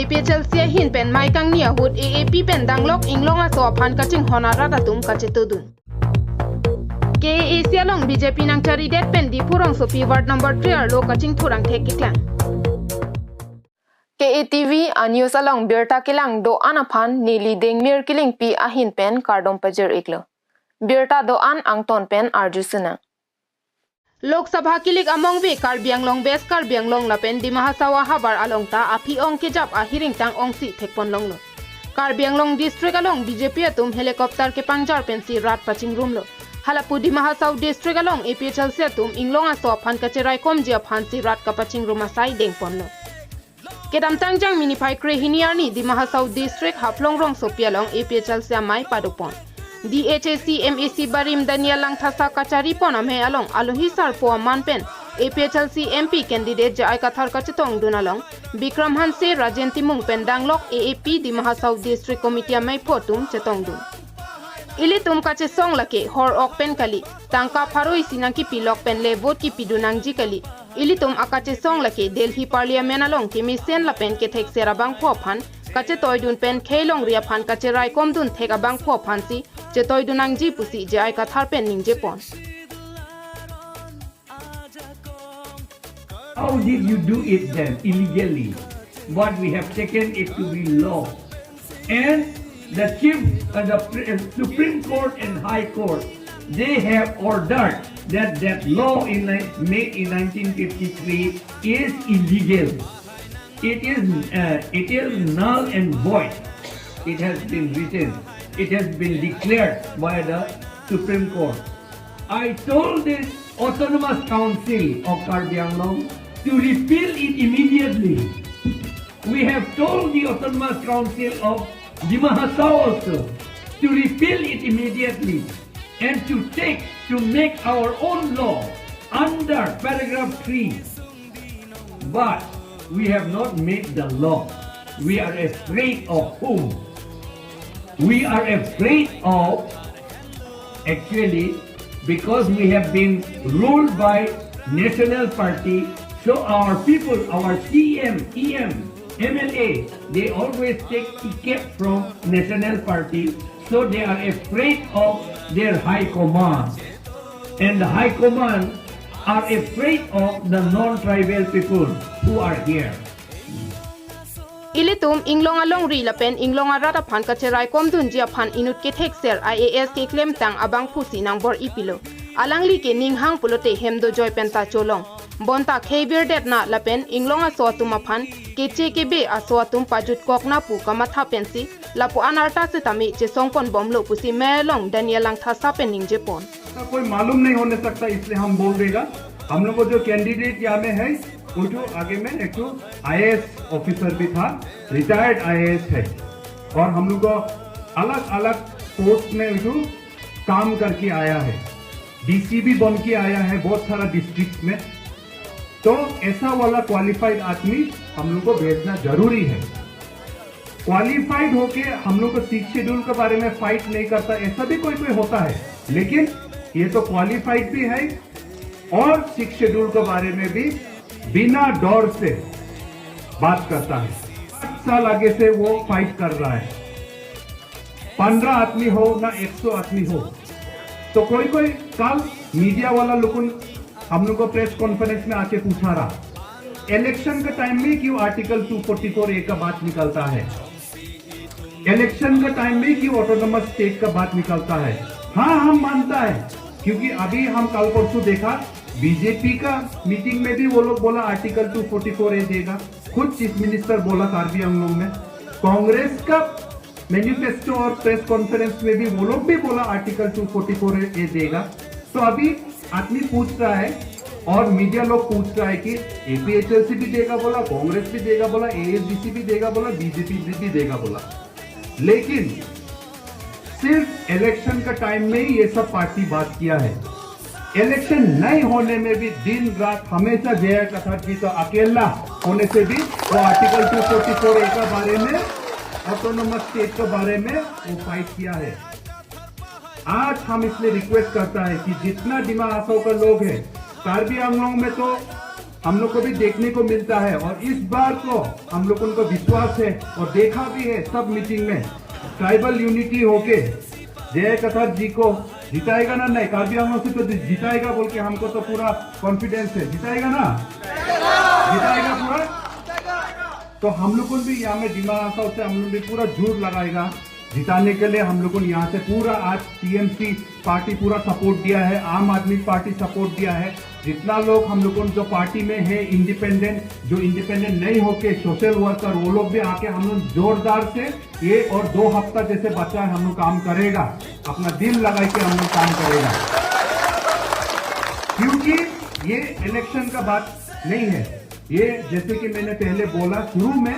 APHL sia hin pen mai kang nia hut AAP pen danglok inglong aso phan kaching honara datum kachetudun KAA sia long BJP nang chari det pen di purong sopi ward number 3 lo kaching thurang thekiklang KATV a news along Birta Kilang do anaphan nili dengmir kiling pi ahin pen kardom pajer iklo Birta do an angton pen arjusuna Lok Sabha kilik among ve Karbi Anglong bes Karbi Anglong lapen di Mahasawa habar alongta api ong kejap ahiring tang ong si thekpon long lo Karbi Anglong district along BJP atum helicopter ke pangjar pen si rat paching room lo halapu di Mahasaw district along APHL se atum inglong aso phan kacherai kom jia phan si rat ka paching room asai dengpon lo Kedam tangjang mini pai kre hiniarni di Mahasaw district haplong rong sopialong APHL se amai padupon DHAC MAC Barim Daniel Lang Thasa Kachari Ponam he along Alohisar Po Manpen APHLC MP candidate Jai Kathar Kachitong Dunalong Bikram Hanse Rajenti Mung Pendanglok AAP di Mahasaw District Committee Mai Potum Chetong Dun Ilitum Kache Song Lake Hor Ok Pen Kali Tangka Pharoi Sinangki Pilok Pen Le Vote Ki Pidunang Jikali Ilitum Akache Song Lake Delhi Parliament along Kimi Sen La Pen Ke Thek Serabang Popan Kache Toydun Pen Khelong Ria Phan Kache Rai Kom Dun Thek Abang Popan Si Chetoy dunang ji pusi jai ka tharpen ning jepon How did you do it then illegally? But we have taken it to be law. And the Supreme Court and High Court, they have ordered that law made in 1953 is illegal. It is null and void. It has been written. It has been declared by the Supreme Court. I told the Autonomous Council of Karbi Anglong to repeal it immediately. We have told the Autonomous Council of the Mahasaw also to repeal it immediately and to make our own law under paragraph 3. But we have not made the law. We are afraid of whom? We are afraid of, actually, because we have been ruled by National Party, so our people, our CM, EM, MLA, they always take ticket from National Party, so they are afraid of their High Command. And the High Command are afraid of the non-tribal people who are here. Ilitum inglong along ri lapen inglong arata phan kacherai kom dun jia phan inut ke thek ser IAS ke claim tang abang phusi nang bor ipilo alangli ke ning hang pulote hemdo joy penta cholong bonta khaibir det na lapen inglong aso tuma phan ke che ke be aso tum pajut kokna pu kamatha pensi lapu anarta se tami che songpon bomlo pusi melong Daniel Lang Thasa pen ning jepon कोई मालूम नहीं होने सकता इसलिए हम बोल देगा हम लोग को जो कैंडिडेट यहाँ में है वो जो आगे में एक तो IAS ऑफिसर भी था रिटायर्ड IAS है और हम लोग को अलग अलग पोस्ट में जो काम करके आया है DC भी बन के आया है बहुत सारा डिस्ट्रिक्ट में तो ऐसा वाला क्वालिफाइड आदमी हम लोग को भेजना जरूरी है क्वालिफाइड होके हम लोग को 6 शेड्यूल के बारे में फाइट नहीं करता ऐसा भी कोई होता है लेकिन ये तो क्वालिफाइड भी है और 6 शेड्यूल के बारे में भी बिना डर से बात करता है 8 साल आगे से वो फाइट कर रहा है 15 आदमी हो ना 100 आदमी हो तो कोई कल मीडिया वाला लोग हम लोग को प्रेस कॉन्फ्रेंस में आके पूछा रहा इलेक्शन के टाइम में क्यों आर्टिकल 244A का बात निकलता है इलेक्शन के टाइम में क्यों ऑटोनोमस स्टेट का बात निकलता है हाँ हम मानता है क्योंकि अभी हम कल परसों देखा बीजेपी का मीटिंग में भी वो लोग बोला आर्टिकल 244A देगा खुद चीफ मिनिस्टर बोला कार्बी आंगलोंग में कांग्रेस का मैनिफेस्टो और प्रेस कॉन्फ्रेंस में भी वो लोग भी बोला आर्टिकल 244A देगा तो अभी आदमी पूछ रहा है और मीडिया लोग पूछ रहा है कि APHLC भी देगा बोला कांग्रेस भी देगा बोला ASDC भी देगा बोला बीजेपी भी देगा बोला लेकिन सिर्फ इलेक्शन का टाइम में ही ये सब पार्टी बात किया है इलेक्शन नहीं होने में भी दिन रात हमेशा जया कथर जी तो अकेला होने से भी वो आर्टिकल 244A के बारे में ऑटोनोमस स्टेट के बारे में वो फाइट किया है आज हम इसलिए रिक्वेस्ट करता है कि जितना डिमा हासाव का लोग है कार्बी आंगलोंग में तो हम लोग को भी देखने को मिलता है। और इस बार तो हम लोग उनको विश्वास है और देखा भी है सब मीटिंग में, ट्राइबल यूनिटी होके जय कथर जी को जिताएगा ना। नहीं, कार्बी आंगलों से तो जिताएगा बोल के हमको तो पूरा कॉन्फिडेंस है। जिताएगा ना, जिताएगा पूरा। तो हम लोग को भी यहाँ में दिमाग आता उससे हम लोग भी पूरा जोर लगाएगा जिताने के लिए। हम लोग को यहाँ से पूरा आज टीएमसी पार्टी पूरा सपोर्ट दिया है, आम आदमी पार्टी सपोर्ट दिया है। जितना लोग हम लोग जो पार्टी में है इंडिपेंडेंट, जो इंडिपेंडेंट नहीं होके सोशल वर्कर, वो लोग भी आके हम लोग जोरदार से ये और 2 हफ्ता जैसे बचा है हम लोग काम करेगा, अपना दिल लगा के हम लोग काम करेगा। क्योंकि ये इलेक्शन का बात नहीं है, ये जैसे कि मैंने पहले बोला शुरू में,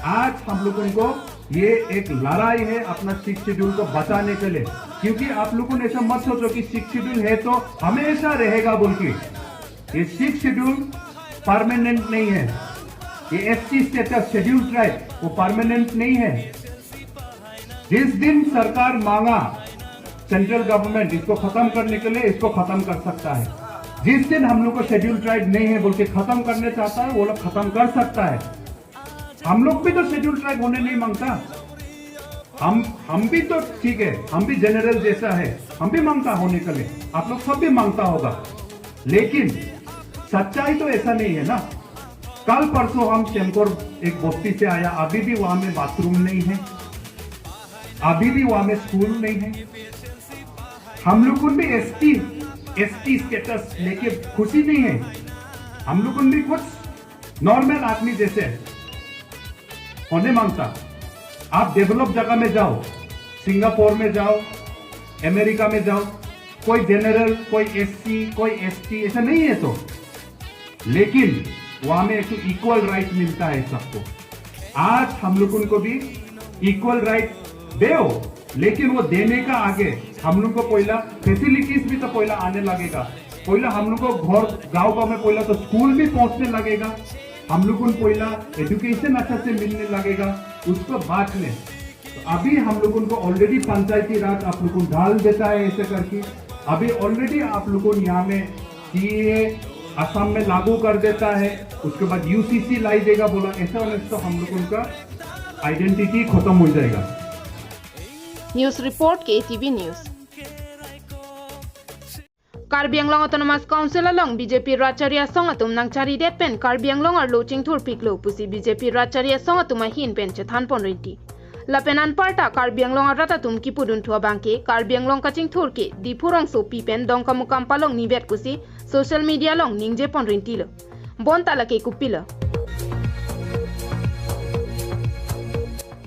आज हम लोगों को ये एक लड़ाई है अपना 6 शेड्यूल को बचाने के लिए। क्योंकि आप लोगों ने ऐसा मत सोचो कि 6 शेड्यूल है तो हमेशा रहेगा बोल के। ये 6 शेड्यूल परमानेंट नहीं है। ये एसटी स्टेटस शेड्यूल ट्राइब वो परमानेंट नहीं है। जिस दिन सरकार मांगा सेंट्रल गवर्नमेंट इसको खत्म करने के लिए, इसको खत्म कर सकता है। जिस दिन हम लोग को शेड्यूल ट्राइब नहीं है बोल के खत्म करने चाहता है, वो लोग खत्म कर सकता है। हम लोग भी तो शेड्यूल ट्राइब होने नहीं मांगता। हम भी तो ठीक है, हम भी जनरल जैसा है, हम भी मांगता होने के लिए, आप लोग सब भी मांगता होगा। लेकिन सच्चाई तो ऐसा नहीं है ना। कल परसों हम चेमकोर एक बस्ती से आया, अभी भी वहां में बाथरूम नहीं है, अभी भी वहां में स्कूल नहीं है। हम लोग को भी एसटी स्टेटस लेके खुशी नहीं है। हम लोग को भी कुछ नॉर्मल आदमी जैसे होने मांगता। आप डेवलप जगह में जाओ, सिंगापुर में जाओ, अमेरिका में जाओ, कोई जनरल, कोई एससी, कोई एसटी ऐसा नहीं है। तो लेकिन वहां में एक इक्वल राइट मिलता है सबको। आज हम लोगों को भी इक्वल राइट दो, लेकिन वो देने का आगे हम लोग को पहला फैसिलिटीज भी तो पहला आने लगेगा। पहला हम लोग को घर गांव में पहला तो स्कूल भी पहुंचने लगेगा। हम लोगों को पहला एजुकेशन अच्छा से मिलने लगेगा, उसको बाद में। तो अभी हम लोगों को ऑलरेडी पंचायती राज आप लोगों को डाल देता है ऐसे करके। अभी ऑलरेडी आप लोगों को यहाँ में सीए असम में लागू कर देता है, उसके बाद यूसीसी लाई देगा बोला। ऐसा होने से तो हम लोगों का आइडेंटिटी खत्म हो जाएगा। News report KTV news. Karbi Anglong autonomous council अलोंग बीजेपी राचरिया सोंग अतुम नांगचारी डेट पेन कार्बी आंगलोंग और लोचिंग थुर पिकलो पुसी बीजेपी राचरिया सोंग अतुम हिन पेन चथान पोन रिंटी लपेनान पार्टा कार्बी आंगलोंग राता तुम की पुदुन थुआ बांके कार्बी आंगलोंग कचिंग थुर के दिफुरोंग सो पीपेन दोंका मुकाम पालोंग निबेट पुसी सोशल मीडिया लोंग निंजे पोन रिंटी ल बोन तालके कुपिल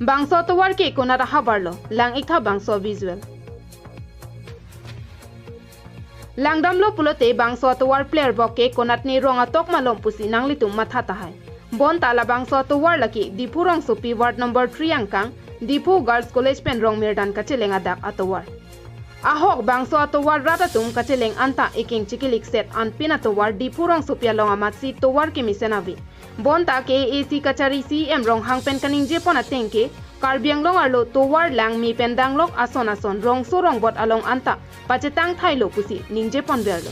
बांगसो तोवार के कोना रहा बारलो लांग इथा बांगसो visual Langdamlo pulote bangso towar player bokke konatni ronga tokma lompusi nanglitum matha tahay. Bon tala bangso towar laki dipurong sopi ward number 3 angkang Dipu Girls College pen rong mirdan kacheleng adak atowar. Ahok bangso atowar ratatum kacheleng anta iking chikilik set an pinatowar dipurong sopi along amatsi towar ke misenavi. Bon ta ke AC kachari CM rong hangpen kaning jepon atengke Karbi Anglong arlo towar lang mi pendanglok ason rong so rong bot along anta pachetang thailo pusi ningje pon berlo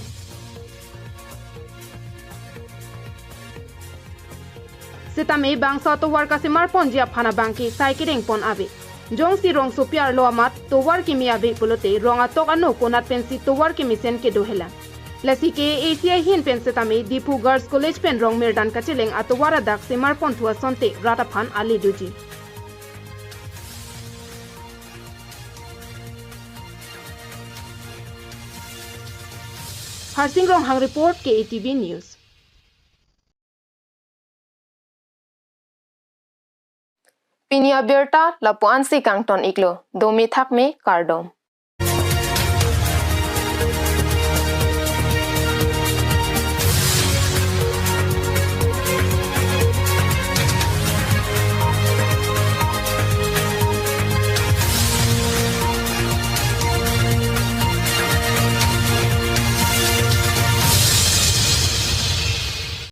setame bangsa towar kasimar ponjia phana bangki saikireng pon ave jong si rong so piar lo amat towar ki mi ave pulote rong atok ano konat pensi towar ki misen ke dohela lasi ke asia hin pen setame Dipu Girls College pen rong merdan kacheleng atowar adak simar pon thua sonte rata phan ali duji Harsing Rong Hang Report KTV News. Pinia Berta Lapuan si Kangton Iklo, Domi Thak me Kardom.